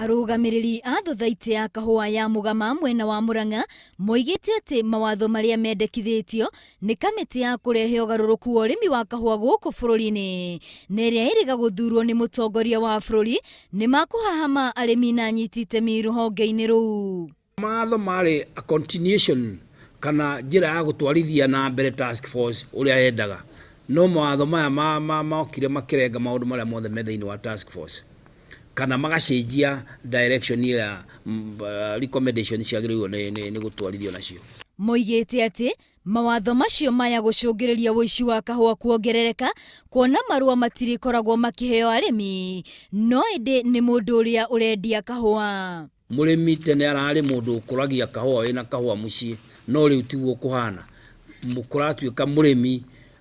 Arũgamĩrĩri a thothaitĩ ya kahũa ya Mũgama mwena wa Mũrang'a moigĩte atĩ mawatho marĩa mendekithĩtio nĩ kamĩtĩ ya kũrehe ũgarũrũku wa ũrĩmi wa kahũa gũkũ bũrũri-inĩ na ĩrĩa ĩrĩga gũthurwo nĩ mũtongoria wa bũrũri nĩ makũhahama arĩmi na anyiti itemi rũhonge-inĩ rũu. Mawatho marĩ a continuation kana njĩra ya gũtwarithia na mbere task force ũrĩa yendaga, no mawatho maya mokire makĩrenga maũndũ marĩa mothe me thĩinĩ wa task force kana magacenjia direction ya recommendation ciagĩrĩirwo nĩ gũtwarithio nacio. Moigĩte atĩ mawatho macio maya gũcũngĩrĩria ũici wa kahũa kuongerereka kuona marũa matirĩkoragwo makĩheo arĩmi, no ĩndĩ nĩ mũndũ ũrĩa ũrendia kahũa. Mũrĩmi tene ararĩ mũndũ ũkũragia kahũa wĩna kahũa mũciĩ, no rĩu tiguo kũhana. Kũratuĩka mũrĩmi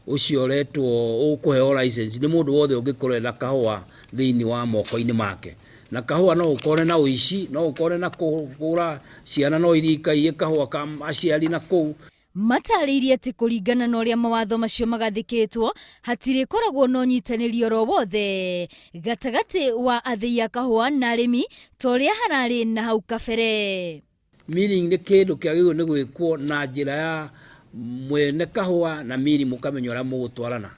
ũcio ũretwo ũkũheo license nĩ mũndũ wothe ũngĩkorwo ena kahũa thĩinĩ wa moko-inĩ make. Na kahũa no ũkore na ũici, no ũkore na kũhũra ciana, no irikaiye kahũa ka aciari na kũu. Matarĩirie atĩ kũringana na ũrĩa mawatho macio magathĩkĩtwo hatirĩkoragwo na ũnyitanĩri oro wothe gatagatĩ wa athĩi a kahũa na arĩmi ta ũrĩa hararĩ na hau kabere. Milling nĩ kĩndũ kĩagĩrĩirwo nĩ gwĩkwo na njĩra ya mwene kahũa na milling mũkamenya ũrĩa mũgũtwarana.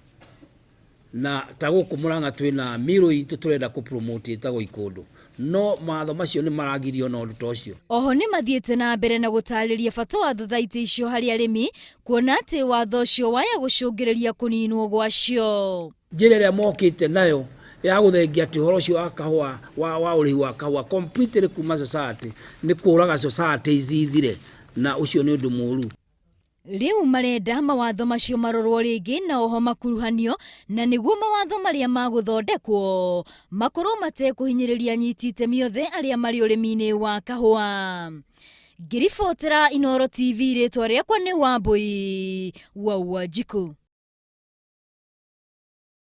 Na ta gũkũ Mũrang'a twĩna mill itũ tũrenda kũ-promote ĩtagwo Ikũndũ, no mawatho macio nĩ maragirio na ũndũ ta ũcio. Oho nĩ mathiĩte na mbere na gũtarĩria bata wa thothaitĩ icio harĩ arĩmi, kuona atĩ watho ũcio waya gũcũngĩrĩria kũninwo gwacio. Njĩra ĩrĩa mokĩte nayo ya gũthengia atĩ ũhoro ũcio wa kahũa wa ũrĩhi wa kahũa completely kuma society nĩ kũraga society ithire, na ũcio nĩ ũndũ mũru. Rĩu marenda mawatho macio marorwo rĩngĩ na oho makuruhanio, na nĩguo mawatho marĩa magũthondekwo makorwo matekũhinyĩrĩria anyiti itemi othe arĩa marĩ ũrĩmi-inĩ wa kahũa. Ngĩribotera Inooro TV, rĩtwa rĩakwa nĩ Wambui wa Wanjiku.